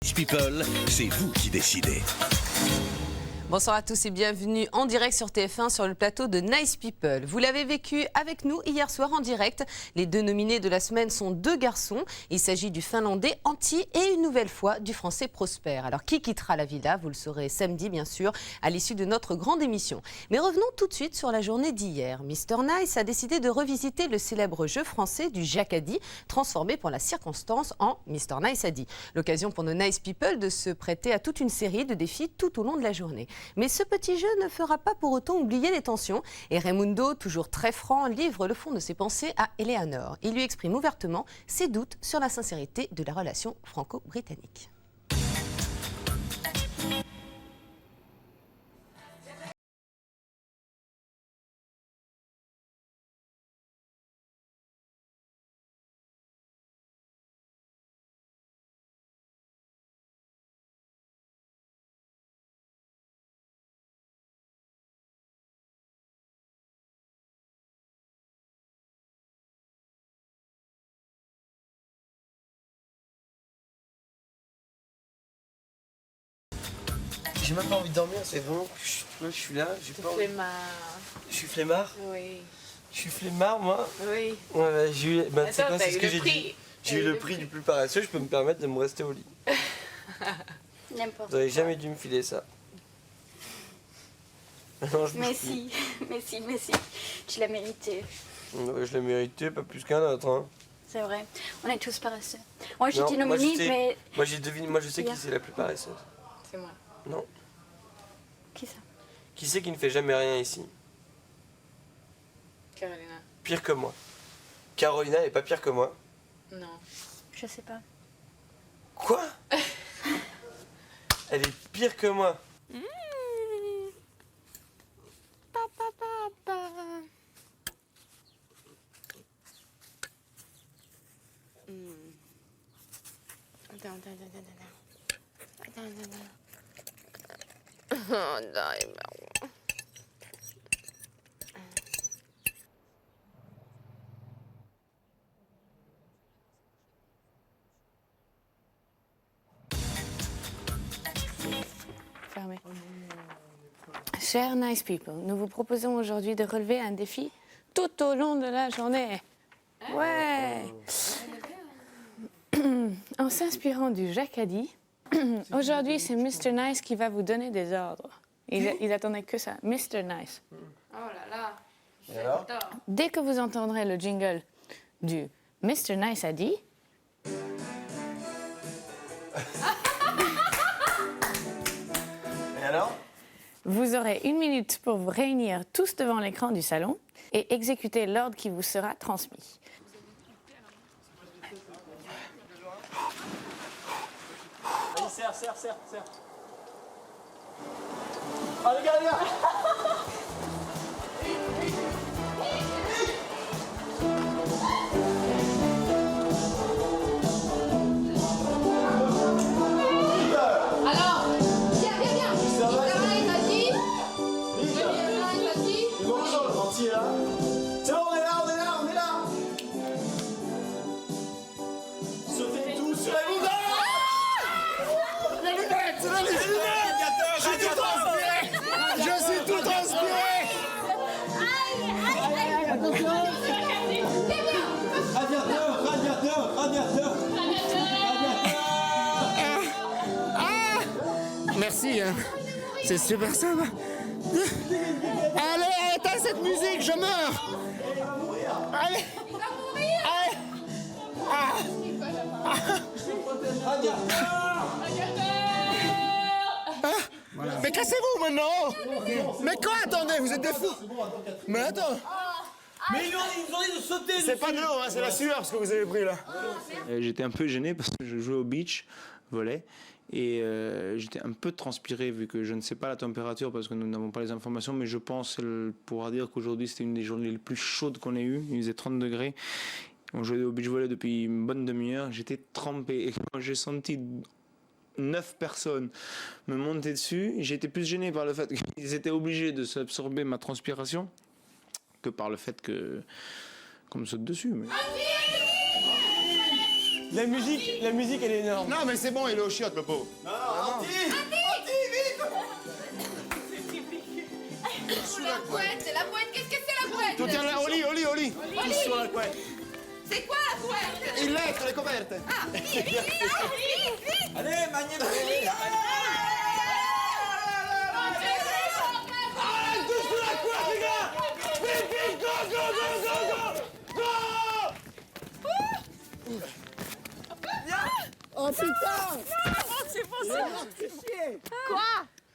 People, c'est vous qui décidez. Bonsoir à tous et bienvenue en direct sur TF1 sur le plateau de Nice People. Vous l'avez vécu avec nous hier soir en direct. Les deux nominés de la semaine sont deux garçons. Il s'agit du Finlandais Antti et une nouvelle fois du Français Prosper. Alors qui quittera la villa? Vous le saurez samedi bien sûr à l'issue de notre grande émission. Mais revenons tout de suite sur la journée d'hier. Mr Nice a décidé de revisiter le célèbre jeu français du Jacadi, transformé pour la circonstance en Mr Nice a dit. L'occasion pour nos Nice People de se prêter à toute une série de défis tout au long de la journée. Mais ce petit jeu ne fera pas pour autant oublier les tensions. Et Raimundo, toujours très franc, livre le fond de ses pensées à Eleanor. Il lui exprime ouvertement ses doutes sur la sincérité de la relation franco-britannique. J'ai même pas envie de dormir, c'est vraiment que je suis là, j'ai pas envie. Je suis flemmard. Oui. Je suis flemmard, moi. Oui. Ouais, j'ai eu, bah, c'est Attends, quoi, c'est t'as ce eu que le j'ai prix. dit. J'ai eu le prix du plus paresseux, je peux me permettre de me rester au lit. N'importe Vous avez quoi. jamais dû me filer ça. Non, je Mais bouge si, mais si, tu l'as mérité. plus. Ouais, je l'ai mérité, pas plus qu'un autre. Hein. C'est vrai, on est tous paresseux. Moi Non, j'étais moi, je nominée, sais- mais... Moi j'ai deviné, moi je sais Bien. qui c'est la plus paresseuse. C'est moi. Non. Qui ça? Qui c'est qui ne fait jamais rien ici? Carolina. Pire que moi. Carolina est pas pire que moi. Non. Je sais pas. Quoi? Elle est pire que moi. Fermé. Chers Nice People, nous vous proposons aujourd'hui de relever un défi tout au long de la journée. Ouais. En s'inspirant du Jacadi, aujourd'hui c'est Mr Nice qui va vous donner des ordres. Il attendait que ça, Mr Nice. Oh là là, Et alors? Dès que vous entendrez le jingle du Mr Nice a dit, Et alors? vous aurez 1 minute pour vous réunir tous devant l'écran du salon et exécuter l'ordre qui vous sera transmis. Serre. Ah les gars Alors, viens. Vas-y. Bonjour le gentil là. C'est bon, on est là. Sautez tous sur la lumière. C'est la lunette. Je suis tout transpiré. Radiateur. Merci, hein. C'est super sympa. Allez, éteins cette musique, je meurs. Allez. Mais cassez-vous maintenant. Mais quoi, attendez, vous êtes des fous. Mais attends. Mais ils nous ont dit de sauter. C'est pas de l'eau, hein, c'est la sueur ce que vous avez pris là. J'étais un peu gêné parce que je jouais au beach volley et j'étais un peu transpiré vu que je ne sais pas la température parce que nous n'avons pas les informations, mais je pense pouvoir dire qu'aujourd'hui c'était une des journées les plus chaudes qu'on ait eues. Il faisait 30 degrés. On jouait au beach volley depuis une bonne demi-heure. J'étais trempé et quand j'ai senti 9 personnes me monter dessus, j'étais plus gêné par le fait qu'ils étaient obligés de s'absorber ma transpiration que par le fait qu'on me saute dessus. Mais... La musique, elle est énorme. Non, mais c'est bon, il est au chiottes, le pauvre. La couette, qu'est-ce que c'est la couette? Tutti alla... Oli. Oli. Sur la couette. C'est quoi la couette? Il letto, le coperte. Ah, vite. Allez, Magneto. Tous sur la couette, les gars. Vite, go. Oh putain. C'est pas ça. Quoi?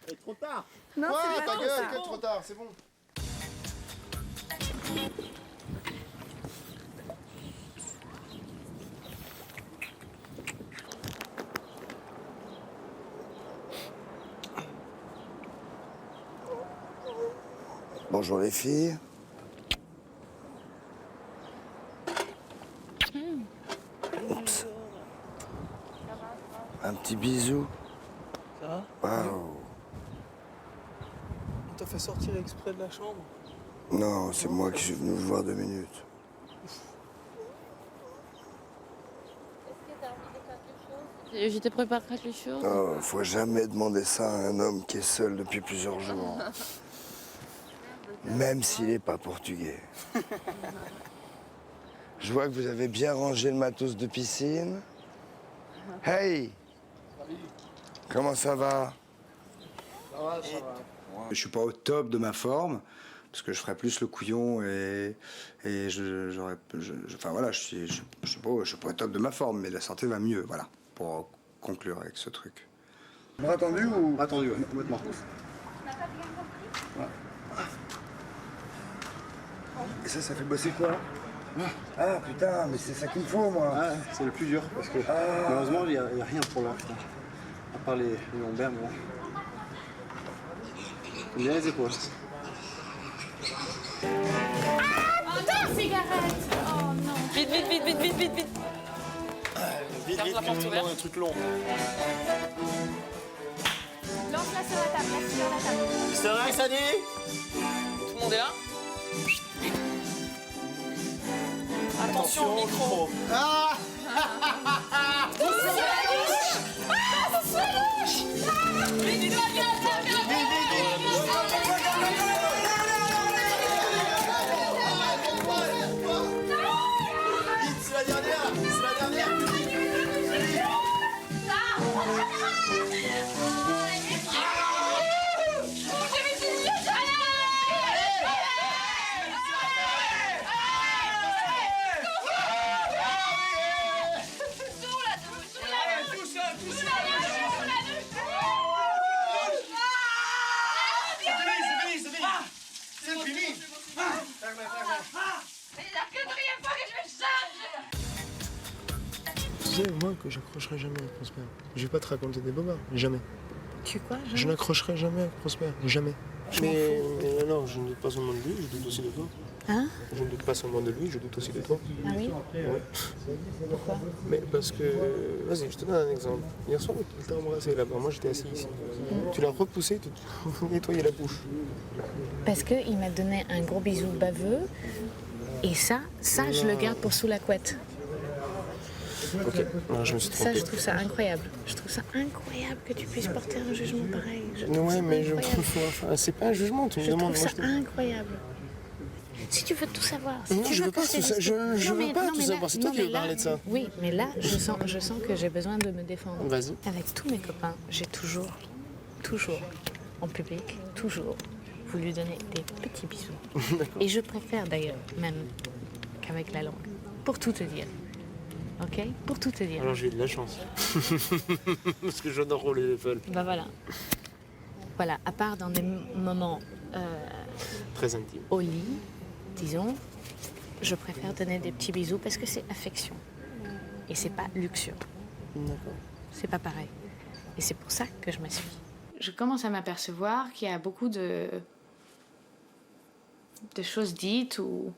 Il est trop tard. Non, Quoi, c'est pas ta gueule, ça. que trop tard, c'est bon. Bonjour les filles. Oups. Un petit bisou. Ça va? Waouh. On t'a fait sortir exprès de la chambre. Non, c'est moi qui suis venu vous voir 2 minutes. Je te prépare quelque chose. Oh, faut jamais demander ça à un homme qui est seul depuis plusieurs jours. Même s'il n'est pas portugais. Je vois que vous avez bien rangé le matos de piscine. Hey! Comment ça va? Je suis pas au top de ma forme, parce que je ferais plus le couillon et enfin voilà, je suis pas au top de ma forme, mais la santé va mieux, voilà, pour conclure avec ce truc. Bras tendu ou? Bras tendu, ouais, complètement. Ouais. Et ça fait bosser quoi? Ah putain, mais c'est ça qu'il me faut moi. Ah, c'est le plus dur parce que malheureusement il n'y a rien pour là. À part les lombaires, mais bon. J'aime bien les épaules. Oh non, cigarette! Oh non! Vite. Vite, un truc long. Lance-la sur la table, laisse sur la table. C'est vrai que ça dit? Tout le monde est là? Attention, micro. Ah! C'est la dernière. Tu sais, moi, que j'accrocherai jamais avec Prosper. Je vais pas te raconter des bobards, jamais. Tu quoi? Je n'accrocherai jamais avec Prosper, jamais. Mais non, je ne doute pas seulement de lui, je doute aussi de toi. Hein? Je ne doute pas seulement de lui, je doute aussi de toi. Ah oui? Ouais. Pourquoi? Mais parce que... Vas-y, je te donne un exemple. Hier soir, il t'a embrassé là-bas, moi j'étais assis ici. Tu l'as repoussé, tu t'es nettoyé la bouche. Parce qu'il m'a donné un gros bisou baveux. Et ça, je le garde pour sous la couette. Ok, non, je me suis Ça, trompé. je trouve ça incroyable. Je trouve ça incroyable que tu puisses porter un jugement pareil. Je trouve Ouais, ça mais incroyable. enfin, c'est pas un jugement, tu me Je demandes. trouve Moi, ça incroyable. Si tu veux tout savoir. Si Non, tu je veux veux pas que tout ça. Je veux pas tout mais savoir. C'est toi qui veux là, parler de ça. Oui, mais là, je sens que j'ai besoin de me défendre. Vas-y. Avec tous mes copains, j'ai toujours, en public, toujours voulu donner des petits bisous. Et je préfère d'ailleurs, même qu'avec la langue. Pour tout te dire. Ok? Pour tout te dire. Alors j'ai eu de la chance. Parce que j'adore rouler les pelles. Bah voilà. Voilà, à part dans des moments Très intime. au lit, disons, je préfère donner des petits bisous parce que c'est affection. Et c'est pas luxure. D'accord. C'est pas pareil. Et c'est pour ça que je m'essuie. Je commence à m'apercevoir qu'il y a beaucoup de choses dites ou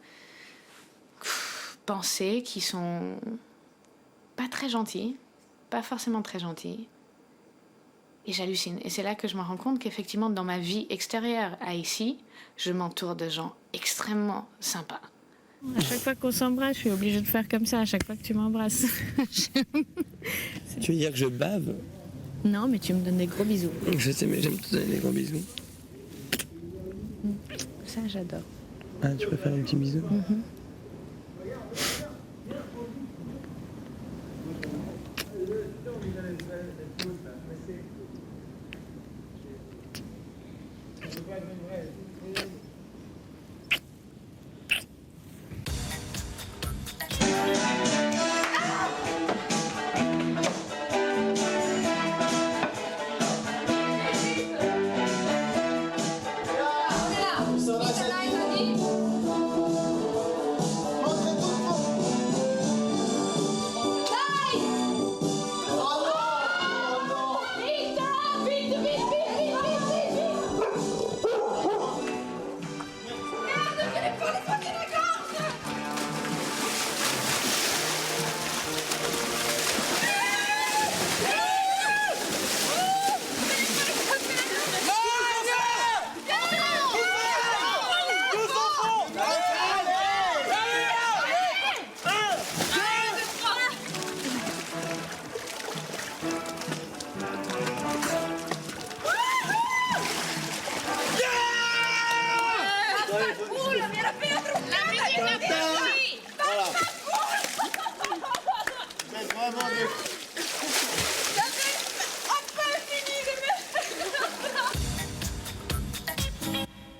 pensées qui sont pas très gentilles, pas forcément très gentilles. Et j'hallucine. Et c'est là que je me rends compte qu'effectivement, dans ma vie extérieure à ici, je m'entoure de gens extrêmement sympas. À chaque fois qu'on s'embrasse, je suis obligée de faire comme ça à chaque fois que tu m'embrasses. Tu veux dire que je bave? Non, mais tu me donnes des gros bisous. Je sais, mais j'aime te donner des gros bisous. Ça, j'adore. Ah, tu préfères un petit bisou?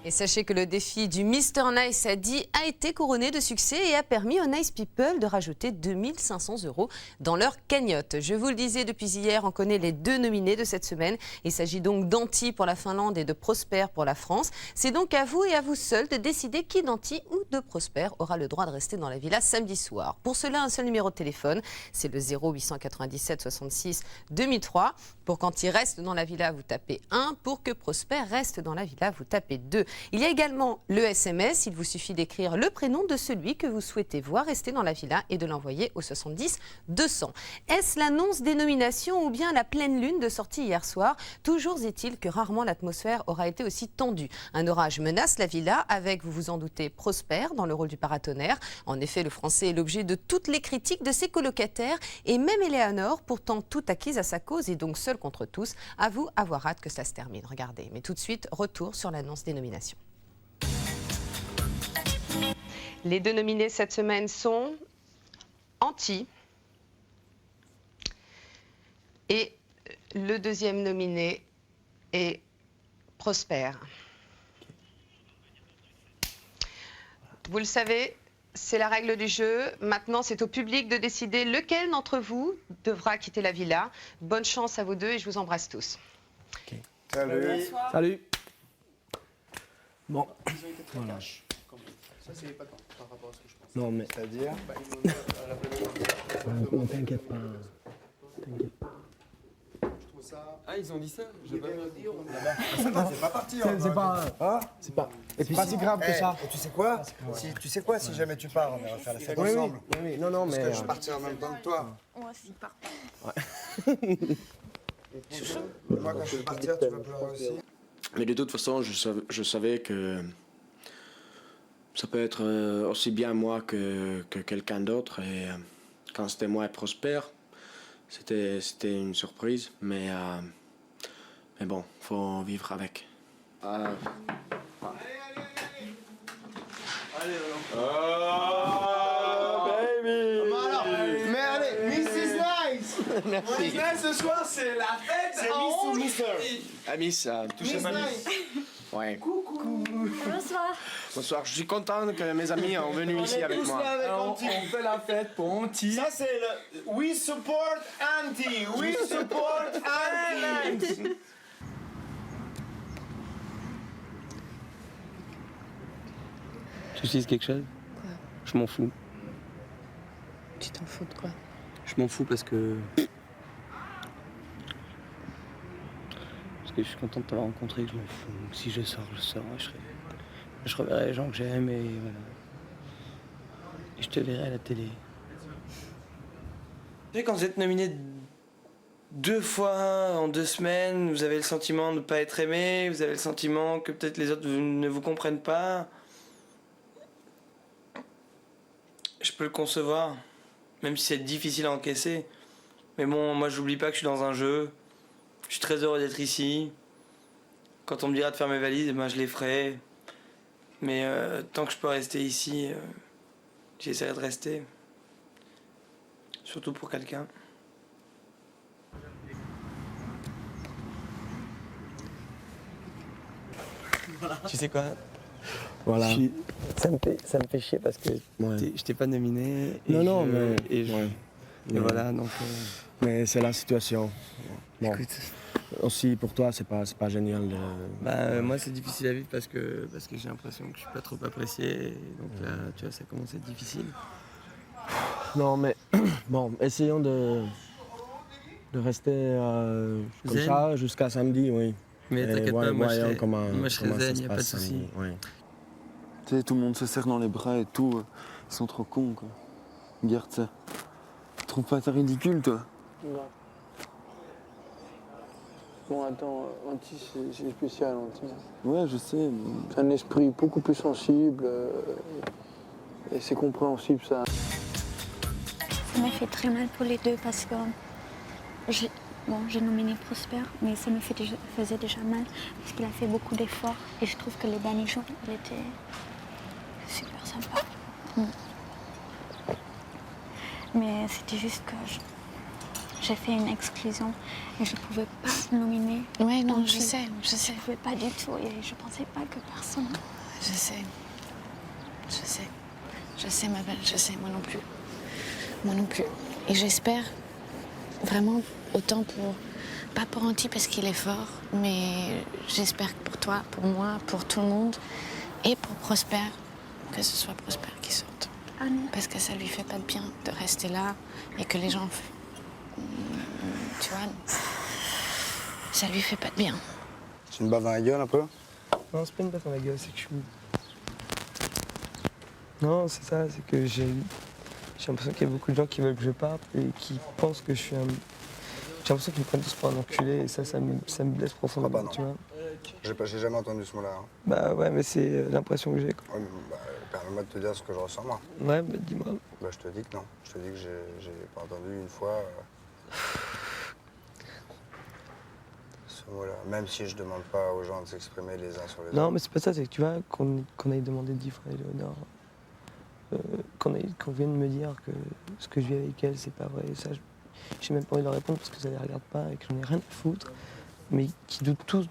Et sachez que le défi du Mr Nice a été couronné de succès et a permis aux Nice People de rajouter 2500 € dans leur cagnotte. Je vous le disais depuis hier, on connaît les 2 nominés de cette semaine. Il s'agit donc d'Anti pour la Finlande et de Prosper pour la France. C'est donc à vous et à vous seuls de décider qui d'Anti ou de Prosper aura le droit de rester dans la villa samedi soir. Pour cela, un seul numéro de téléphone, c'est le 0897 66 2003. Pour qu'Anti reste dans la villa, vous tapez 1. Pour que Prosper reste dans la villa, vous tapez 2. Il y a également le SMS. Il vous suffit d'écrire le prénom de celui que vous souhaitez voir rester dans la villa et de l'envoyer au 70 200. Est-ce l'annonce des nominations ou bien la pleine lune de sortie hier soir? Toujours est-il que rarement l'atmosphère aura été aussi tendue. Un orage menace la villa avec, vous vous en doutez, Prosper dans le rôle du paratonnerre. En effet, le français est l'objet de toutes les critiques de ses colocataires et même Eleanor, pourtant tout acquise à sa cause et donc seule contre tous, avoue avoir hâte que cela se termine. Regardez. Mais tout de suite, retour sur l'annonce des nominations. Les 2 nominés cette semaine sont Anti et le deuxième nominé est Prosper. Vous le savez, c'est la règle du jeu. Maintenant, c'est au public de décider lequel d'entre vous devra quitter la villa. Bonne chance à vous deux et je vous embrasse tous. Okay. Salut. Salut. Bon. Voilà. Ça, c'est pas par rapport à ce que je pense. Non, mais. C'est-à-dire T'inquiète pas. T'inquiète pas. Je trouve ça. Ah, ils ont dit ça? J'ai pas vu. c'est pas parti. C'est pas. Hein? C'est pas. Et puis pas si grave que ça. Et tu sais quoi? Tu sais quoi, si jamais tu pars, on va faire la fête ensemble. Oui, non, Parce mais. que je partirai en même temps que toi. Moi aussi, pars pas. Moi, quand je vais partir, tu vas pleurer aussi. Mais de toute façon, je savais que ça peut être aussi bien moi que quelqu'un d'autre. Et quand c'était moi et Prosper, c'était une surprise. Mais bon, faut vivre avec. Allez, baby! Mais allez, Mrs. Nice! Merci. Mrs. Nice, ce soir, c'est la fête! C'est Miss ou Mister? Ah, Miss, touchez ma Miss. Ouais. Coucou! Bonsoir. Bonsoir, je suis content que mes amis sont venus ici avec moi. On fait la fête pour Anti. Ça, c'est le We support Anti! We support Anti! Tu sais quelque chose? Quoi? Je m'en fous. Tu t'en fous de quoi? Je m'en fous parce que je suis content de t'avoir rencontré, que je m'en fous. Si je sors, je reverrai les gens que j'aime et voilà. Et je te verrai à la télé. Tu sais, quand vous êtes nominé 2 fois en 2 semaines, vous avez le sentiment de ne pas être aimé, vous avez le sentiment que peut-être les autres ne vous comprennent pas. peux le concevoir, même si c'est difficile à encaisser. Mais bon, moi j'oublie pas que je suis dans un jeu. Je suis très heureux d'être ici. Quand on me dira de faire mes valises, ben, je les ferai. Mais tant que je peux rester ici, j'essaierai de rester. Surtout pour quelqu'un. Tu sais quoi? Voilà. Ça me fait chier parce que je t'ai pas nominé. Et voilà, donc. Mais c'est la situation. Bon. Écoute. Aussi pour toi, c'est pas génial de. Moi, c'est difficile à vivre parce que j'ai l'impression que je suis pas trop apprécié. Et donc là, tu vois, ça commence à être difficile. Non, mais bon, essayons de rester comme Zen. ça jusqu'à samedi, oui. Mais t'inquiète pas, moi je serai zen, il y a pas de souci. Oui. Tu sais, tout le monde se serre dans les bras et tout. Ils sont trop cons, quoi. Regarde ça. Tu trouves pas ça ridicule, toi? Non. Bon, attends, Anti, c'est spécial, Anti. Ouais, je sais. C'est un esprit beaucoup plus sensible et c'est compréhensible, ça. Ça m'a fait très mal pour les deux parce que j'ai nominé Prosper, mais ça me faisait déjà mal parce qu'il a fait beaucoup d'efforts et je trouve que les derniers jours, il était super sympa. Mais c'était juste que j'ai fait une exclusion et je ne pouvais pas nominer. Ouais, non, je sais. Je ne pouvais pas du tout et je ne pensais pas que personne. Je sais, ma belle, je sais, moi non plus. Moi non plus. Et j'espère vraiment autant pas pour Anti parce qu'il est fort, mais j'espère que pour toi, pour moi, pour tout le monde et pour Prosper, que ce soit Prosper qui sorte. Ah non. Parce que ça lui fait pas de bien de rester là et que les gens, tu vois, ça lui fait pas de bien. Tu me baves dans la gueule un peu? Non, c'est pas une baffe dans la gueule, c'est que je suis. Non, c'est ça, c'est que j'ai l'impression qu'il y a beaucoup de gens qui veulent que je parte et qui pensent que je suis un. J'ai l'impression qu'ils me prennent tous pour un enculé et ça me blesse profondément, tu vois. J'ai jamais entendu ce mot-là. Hein. Bah ouais, mais c'est l'impression que j'ai. Quoi. Ouais, mais, permets-moi de te dire ce que je ressens, moi. Ouais, bah dis-moi. Bah, je te dis que non. Je te dis que j'ai pas entendu une fois ce mot-là. Même si je demande pas aux gens de s'exprimer les uns sur les autres. Non, mais c'est pas ça, c'est que tu vois, qu'on aille demander 10 fois à Éléonore, qu'on vienne me dire que ce que je vis avec elle, c'est pas vrai. Ça, j'ai même pas envie de leur répondre parce que ça les regarde pas et que j'en ai rien à foutre. Mais qui doutent tous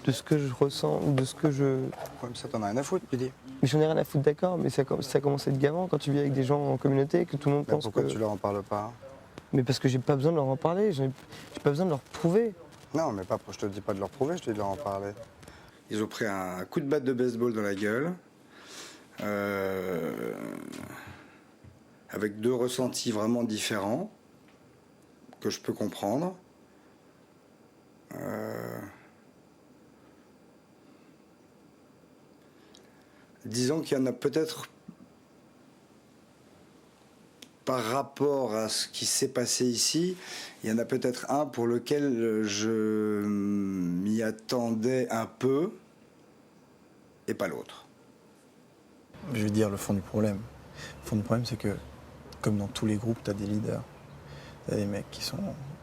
de ce que je ressens, de ce que je... Ouais, mais ça, t'en as rien à foutre, tu dis. Mais j'en ai rien à foutre, d'accord, mais ça commence à être gavant quand tu vis avec des gens en communauté, que tout le monde pense pourquoi que... tu leur en parles pas? Mais parce que j'ai pas besoin de leur en parler, j'ai pas besoin de leur prouver. Non, mais pas, je te dis pas de leur prouver, je te dis de leur en parler. Ils ont pris un coup de batte de baseball dans la gueule. Avec deux ressentis vraiment différents, que je peux comprendre. Disons qu'il y en a peut-être, par rapport à ce qui s'est passé ici, il y en a peut-être un pour lequel je m'y attendais un peu, et pas l'autre. Je vais dire le fond du problème. Le fond du problème, c'est que, comme dans tous les groupes, tu as des leaders. Tu as des mecs qui sont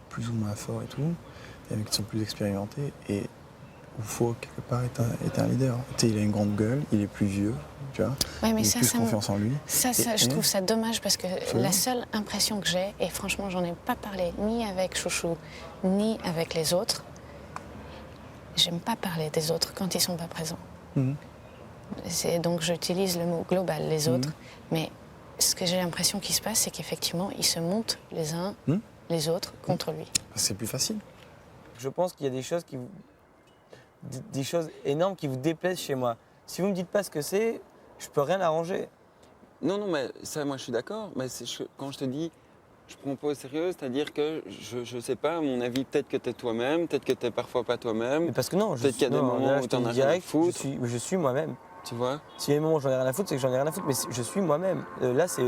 plus ou moins forts et tout, des mecs qui sont plus expérimentés, et il faut quelque part être un leader. Tu sais, il a une grande gueule, il est plus vieux, tu vois. Ouais, mais il a plus confiance en lui. Je trouve ça dommage parce que la seule impression que j'ai, et franchement, j'en ai pas parlé ni avec Chouchou, ni avec les autres, j'aime pas parler des autres quand ils sont pas présents. Donc j'utilise le mot global, les autres, mais ce que j'ai l'impression qu'il se passe, c'est qu'effectivement, ils se montent les uns, les autres contre lui. C'est plus facile. Je pense qu'il y a des choses énormes qui vous déplaisent chez moi. Si vous me dites pas ce que c'est, je peux rien arranger. Non, mais ça, moi, je suis d'accord. Mais quand je te dis, je prends pas au sérieux, c'est-à-dire que je sais pas, à mon avis, peut-être que t'es toi-même, peut-être que t'es parfois pas toi-même. Mais parce que non, peut-être qu'il y a des moments où t'en as rien à foutre. Je suis moi-même. Tu vois? S'il y a des moments où j'en ai rien à foutre, c'est que j'en ai rien à foutre, mais je suis moi-même. Là, c'est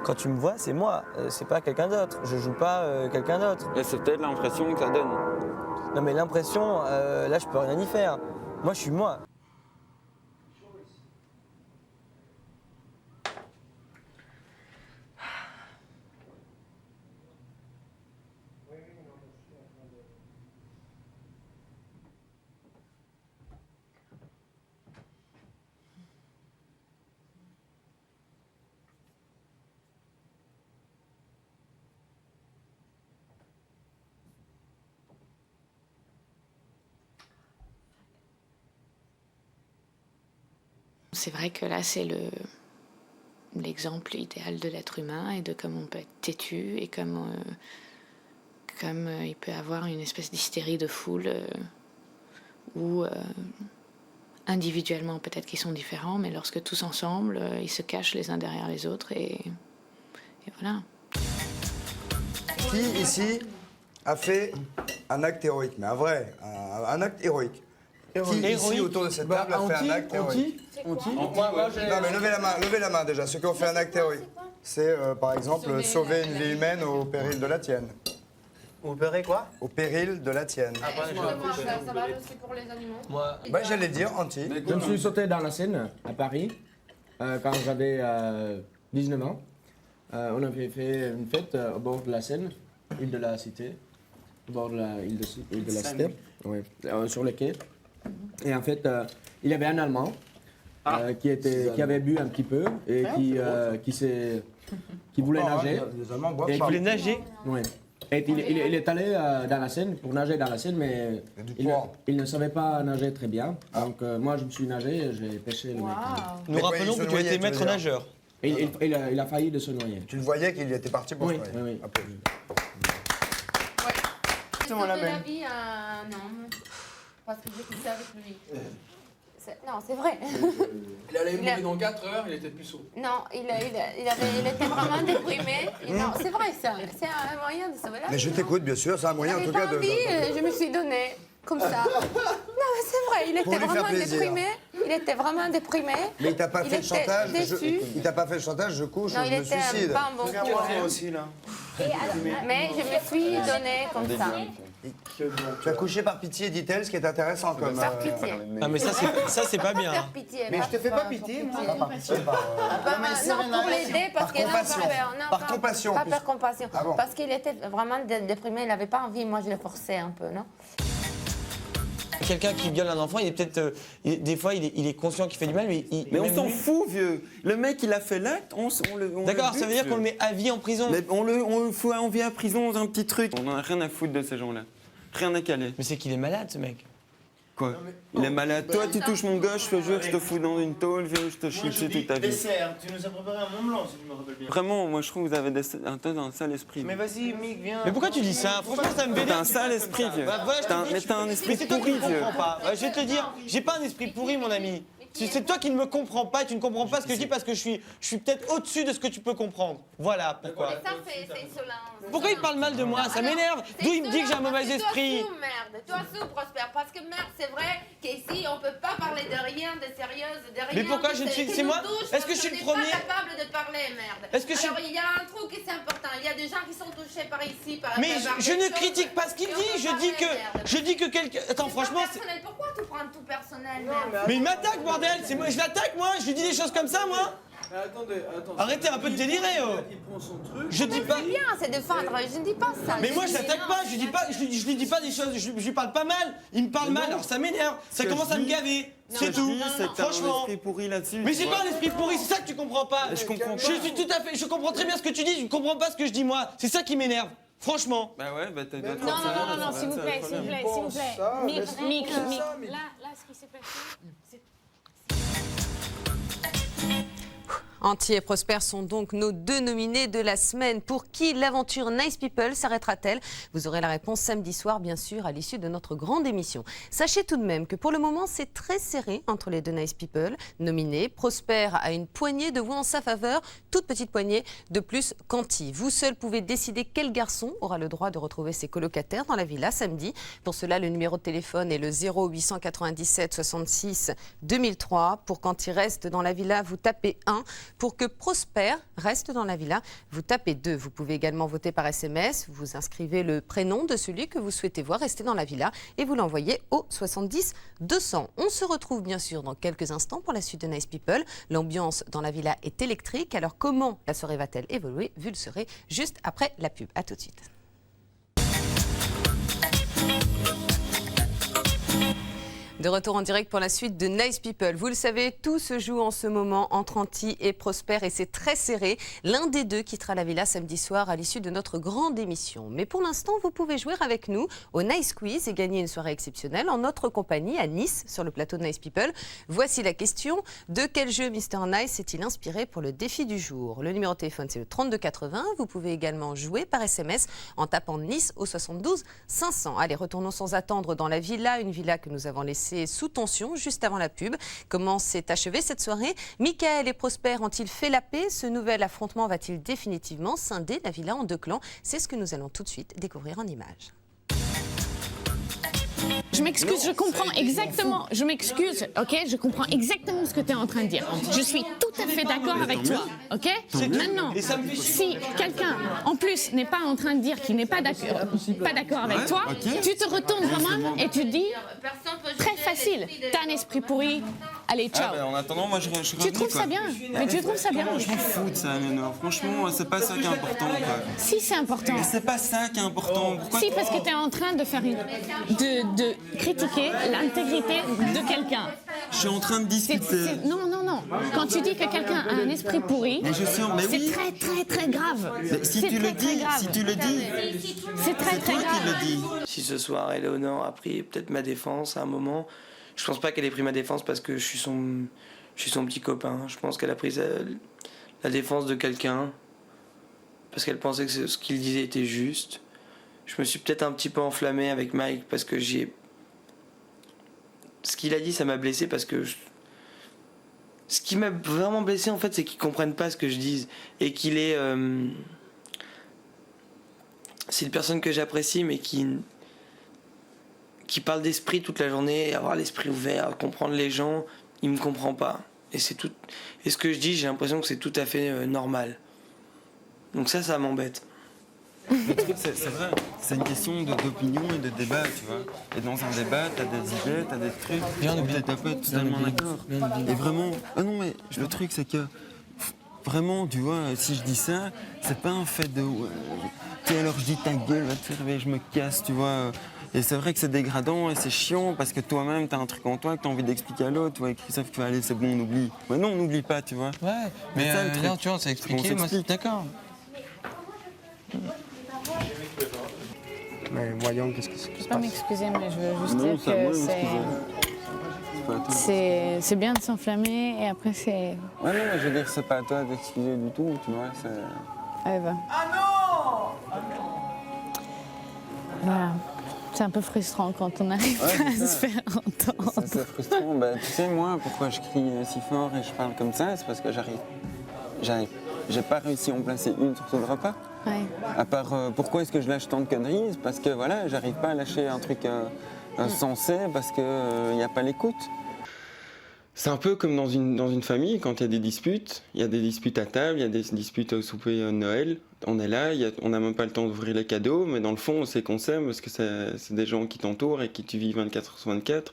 quand tu me vois, c'est moi, c'est pas quelqu'un d'autre. Je joue pas quelqu'un d'autre. Et c'est peut-être l'impression que ça donne. Non, mais l'impression, là, je peux rien y faire. Moi, je suis moi. C'est vrai que là, c'est l'exemple idéal de l'être humain et de comment on peut être têtu et comme il peut avoir une espèce d'hystérie de foule où individuellement peut-être qu'ils sont différents, mais lorsque tous ensemble, ils se cachent les uns derrière les autres et voilà. Qui ici a fait un acte héroïque, mais un vrai, un acte héroïque? Qui ici autour de cette table a fait un acte héroïque? Non mais levez la main déjà, ceux qui ont fait un acte héroïque. C'est par exemple sauver une vie humaine au péril de la tienne. Au péril quoi? Au péril de la tienne. Ça va aussi pour les animaux. Moi, j'allais dire, Anti. Je me suis sauté dans la Seine à Paris quand j'avais 19 ans. On avait fait une fête au bord de la Seine, île de la Cité, au bord de la île de la Cité, sur le quai. Et en fait, il y avait un Allemand qui avait bu un petit peu et qui voulait nager. Les Allemands boivent Et pas. il voulait nager? Oui. Et il est allé dans la Seine pour nager dans la Seine, mais il ne savait pas nager très bien. Donc moi, je me suis nagé et j'ai pêché le mec. Nous rappelons que tu as été maître nageur. Il a failli de se noyer. Tu le voyais qu'il était parti pour se noyer. Oui. Sauver la vie à un homme parce que j'ai couché avec lui. Non, c'est vrai. Il allait mourir dans 4 heures, il était puceau. Non, il était vraiment déprimé. Non, c'est vrai ça. C'est un moyen de sauver la vie. Mais je t'écoute, bien sûr, c'est un moyen en tout cas de... Je me suis donnée comme ça. Non, mais c'est vrai, il était vraiment déprimé. Il était vraiment déprimé. Mais il t'a pas fait le chantage. Déçu. Il t'a pas fait le chantage, je couche, Non, je il me était suicide. pas un bon coureur. aussi là. Mais je me suis donnée comme ça. Tu as couché par pitié, dit-elle, ce qui est intéressant comme... Par pitié. Ah mais ça c'est pas bien. Par pitié. Mais je te fais pas pitié, moi. Pas par pitié, Non, pour l'aider, parce qu'il n'a pas peur. Non, par compassion. Pas par compassion. Ah bon. Parce qu'il était vraiment déprimé, il n'avait pas envie. Moi, je le forçais un peu, non? Quelqu'un qui viole un enfant, il est peut-être... des fois, il est conscient qu'il fait du mal, mais... Mais on s'en fout, vieux. Le mec, il a fait l'acte, on le D'accord, bute, ça veut dire vieux. qu'on le met à vie en prison. Mais on le fout à vie à prison dans un petit truc. On en a rien à foutre de ces gens-là. Rien à caler. Mais c'est qu'il est malade, ce mec. Quoi? Il est malade. Toi, tu touches mon gauche, je te jure, je te fous dans une tôle, vieux, je te chie dessus toute ta vie. Dessert, tu nous as préparé un Mont Blanc, si je me rappelle bien. Vraiment, moi, je trouve que vous avez un sale esprit. Mais vas-y, Mick, viens. Mais pourquoi tu dis ça? Franchement, ça me vénère. T'as un sale esprit, vieux. Mais t'as un esprit c'est toi qui pourri, me vieux. comprends pas. Je vais te dire, j'ai pas un esprit pourri, mon ami. C'est toi qui ne me comprends pas et tu ne comprends pas ce que je dis parce que je suis peut-être au-dessus de ce que tu peux comprendre. Voilà pourquoi. Ça, c'est insolent. Pourquoi il parle mal de moi? Ça m'énerve. D'où il me dit que j'ai un mauvais esprit? Toi sous, Prosper, parce que merde, c'est vrai qu'ici, on peut pas parler de rien de sérieux, de rien. Mais pourquoi je ne suis... C'est moi? Est-ce que je suis le premier? On n'est pas capable de parler, merde. Est-ce que Alors, il y a un truc qui est important. Il y a des gens qui sont touchés par ici, par... Mais je ne critique pas ce qu'il dit. Je dis que quelqu'un... Attends, franchement... Personnel. Pourquoi tu prends tout personnel, merde? Mais il m'attaque, bordel. C'est moi, je l'attaque, moi. Je lui dis des choses comme ça, moi. Attendez. Arrêtez un peu de délirer, oh. Il prend son truc. Je dis pas... C'est bien, c'est défendre. Je ne dis pas ça. Mais moi je l'attaque pas, je lui dis pas des choses, je lui parle pas mal, il me parle mal, alors ça m'énerve, ça commence à me gaver, c'est tout, franchement. Un esprit pourri là-dessus. Mais c'est pas un esprit pourri, c'est ça que tu comprends pas. Je comprends pas. Je comprends très bien ce que tu dis, je comprends pas ce que je dis moi, c'est ça qui m'énerve, franchement. Bah ouais, bah t'as d'autres Non, s'il vous plaît, s'il vous plaît. Mick, là, ce qui s'est passé, c'est... Anti et Prosper sont donc nos deux nominés de la semaine. Pour qui l'aventure Nice People s'arrêtera-t-elle? Vous aurez la réponse samedi soir, bien sûr, à l'issue de notre grande émission. Sachez tout de même que pour le moment, c'est très serré entre les deux Nice People nominés. Prosper a une poignée de voix en sa faveur, toute petite poignée de plus qu'Anti. Vous seul pouvez décider quel garçon aura le droit de retrouver ses colocataires dans la villa samedi. Pour cela, le numéro de téléphone est le 0897 66 2003. Pour qu'Anti reste dans la villa, vous tapez 1. Pour que Prosper reste dans la villa, vous tapez 2. Vous pouvez également voter par SMS. Vous inscrivez le prénom de celui que vous souhaitez voir rester dans la villa et vous l'envoyez au 70 200. On se retrouve bien sûr dans quelques instants pour la suite de Nice People. L'ambiance dans la villa est électrique. Alors comment la soirée va-t-elle évoluer? Vous le saurez juste après la pub. À tout de suite. De retour en direct pour la suite de Nice People. Vous le savez, tout se joue en ce moment entre Anti et Prosper et c'est très serré. L'un des deux quittera la villa samedi soir à l'issue de notre grande émission. Mais pour l'instant, vous pouvez jouer avec nous au Nice Quiz et gagner une soirée exceptionnelle en notre compagnie à Nice sur le plateau de Nice People. Voici la question. De quel jeu Mr Nice s'est-il inspiré pour le défi du jour? Le numéro de téléphone, c'est le 3280. Vous pouvez également jouer par SMS en tapant Nice au 72 500. Allez, retournons sans attendre dans la villa, une villa que nous avons laissée sous tension juste avant la pub. Comment s'est achevée cette soirée? Michael et Prosper ont-ils fait la paix? Ce nouvel affrontement va-t-il définitivement scinder la villa en deux clans? C'est ce que nous allons tout de suite découvrir en images. Je m'excuse, je comprends exactement. Je m'excuse, ok? Je comprends exactement ce que tu es en train de dire. Je suis tout à fait d'accord avec toi, ok? Maintenant, si quelqu'un, en plus, n'est pas en train de dire qu'il n'est pas d'accord avec toi, tu te retournes vraiment et tu te dis, très facile, t'as un esprit pourri, allez, ciao. En attendant, moi je Tu trouves ça bien? Mais tu trouves ça bien? Je m'en fous de ça, Léonore. Franchement, c'est pas ça qui est important. Quoi. Si, c'est important. Mais c'est pas ça qui est important. Pourquoi Si, parce que tu es en train de faire de critiquer l'intégrité de quelqu'un. Je suis en train de discuter. Non, non, non. Quand tu dis que quelqu'un a un esprit pourri, c'est très, très, très grave. Si tu le dis, c'est très, très grave. Si ce soir, Éléonore a pris peut-être ma défense à un moment, je pense pas qu'elle ait pris ma défense parce que je suis son petit copain. Je pense qu'elle a pris la défense de quelqu'un parce qu'elle pensait que ce qu'il disait était juste. Je me suis peut-être un petit peu enflammé avec Mike parce que ce qu'il a dit, ça m'a blessé parce que ce qui m'a vraiment blessé en fait, c'est qu'ils comprennent pas ce que je dis et qu'il est c'est une personne que j'apprécie mais qui parle d'esprit toute la journée, avoir l'esprit ouvert, comprendre les gens, il me comprend pas et c'est tout. Et ce que je dis, j'ai l'impression que c'est tout à fait normal. Donc ça m'embête. Le truc, c'est vrai, c'est une question d'opinion et de débat, tu vois. Et dans un débat, t'as des idées, t'as des trucs, t'as pas totalement d'accord. Et vraiment, non mais le truc c'est que, vraiment, tu vois, si je dis ça, c'est pas un fait de... tu sais, alors je dis ta gueule, va te faire, je me casse, tu vois. Et c'est vrai que c'est dégradant et c'est chiant parce que toi-même, t'as un truc en toi que t'as envie d'expliquer à l'autre, tu vois, et qu'ils savent que allez, c'est bon, on oublie. Mais non, on n'oublie pas, tu vois. Ouais, mais ça, le truc. là, tu vois, c'est expliqué, moi, d'accord. Mais voyons, qu'est-ce qui se Je passe? peux pas m'excuser, mais je veux juste dire que c'est bien de s'enflammer et après c'est... Ouais, non, je veux dire, c'est pas à toi d'excuser du tout, tu vois, c'est... Allez, va. Voilà. C'est un peu frustrant quand on n'arrive pas à se faire entendre. C'est frustrant. Bah, tu sais, moi, pourquoi je crie si fort et je parle comme ça, c'est parce que j'ai pas réussi à en placer une sur ce repas. Ouais. À part, pourquoi est-ce que je lâche tant de conneries? C'est parce que voilà, j'arrive pas à lâcher un truc sensé parce qu'il n'y a pas l'écoute. C'est un peu comme dans une famille, quand il y a des disputes à table, il y a des disputes au souper de Noël. On est là, on n'a même pas le temps d'ouvrir les cadeaux, mais dans le fond, on sait qu'on s'aime parce que c'est des gens qui t'entourent et qui tu vis 24/24.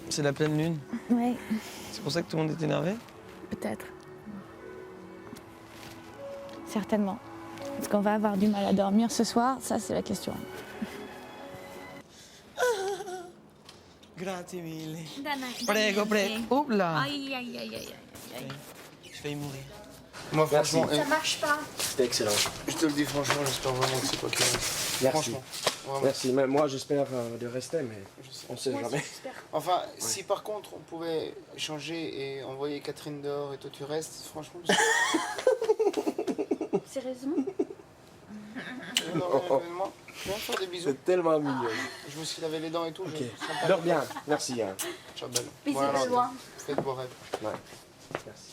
C'est la pleine lune. Ouais, C'est pour ça que tout le monde est énervé? peut-être. Certainement. Est-ce qu'on va avoir du mal à dormir ce soir? Ça, c'est la question. Grazie mille. Dai, Prego, prego. Oups là. Aïe, aïe, aïe, aïe, aïe. Je failli mourir. Moi, franchement, Ça marche pas. c'était excellent. Je te le dis franchement, j'espère vraiment que c'est pas que... Merci. Franchement. Vraiment. Merci. Mais moi, j'espère de rester, mais on sait Moi aussi, jamais. j'espère. Enfin, si par contre on pouvait changer et envoyer Catherine dehors et toi tu restes, franchement. Sérieusement? Moi, je viens de faire des bisous. C'est tellement mignon. Je me suis lavé les dents et tout. Ok. je sens pas Dors les bien. dents. Merci. Hein. Ciao, belle. Bisous, Bon, alors, Benoît. faites vos rêves. Ouais. Merci.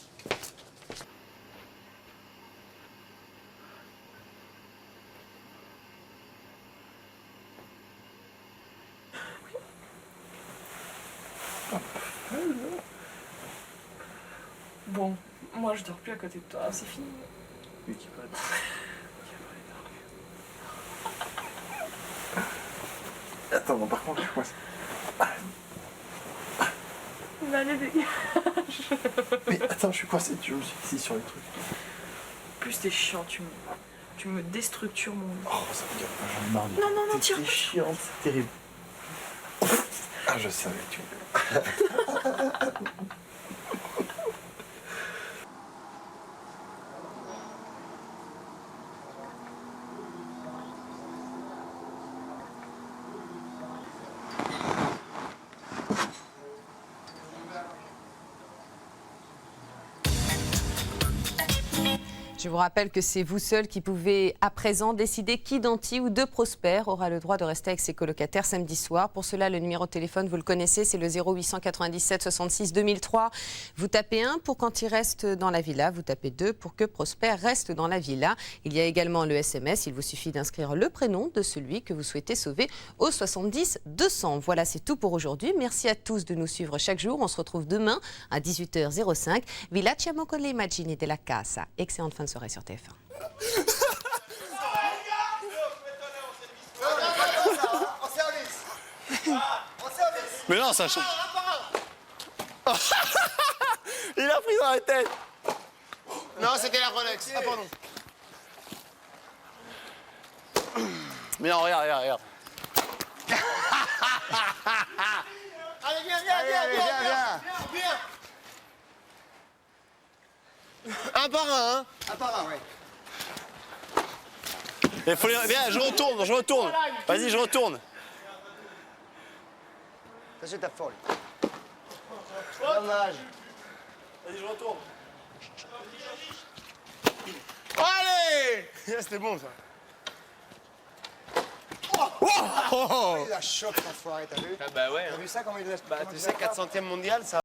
Bon, moi je dors plus à côté de toi, c'est fini. Lui qui pote. Attends, non, par contre, je suis coincé. Mais allez, dégage. Mais attends, je suis coincé, tu me suis ici sur le truc. En plus, t'es chiant, tu Tu me déstructures mon vie. Oh, ça me gâte. J'en ai marre. Non, non, non, tire pas. C'est chiant, c'est terrible. Ah, je savais que tu... Je vous rappelle que c'est vous seul qui pouvez à présent décider qui d'Anti ou de Prosper aura le droit de rester avec ses colocataires samedi soir. Pour cela, le numéro de téléphone, vous le connaissez, c'est le 0897 66 2003. Vous tapez 1 pour qu'Anti reste dans la villa, vous tapez 2 pour que Prosper reste dans la villa. Il y a également le SMS, il vous suffit d'inscrire le prénom de celui que vous souhaitez sauver au 70 200. Voilà, c'est tout pour aujourd'hui. Merci à tous de nous suivre chaque jour. On se retrouve demain à 18h05. Vi lasciamo con le immagini della casa. Excellente fin de soirée sur TF1. Mais non, ça change. Il a pris dans la tête. Non, c'était la Rolex. Ah, pardon. Mais non, regarde, regarde, regarde. Allez, viens, viens, viens, viens, viens. Un par un, hein. Un par un, ouais. Il faut les... Viens, je retourne, je retourne. Vas-y, je retourne. Ça, c'est ta folle. Dommage. Vas-y, je retourne. Allez. C'était bon, ça. Oh, Il a choc, l'enfoiré, t'as vu? Ah bah ouais. T'as vu ça, comment il laisse? Bah, tu sais, 400e mondial, ça...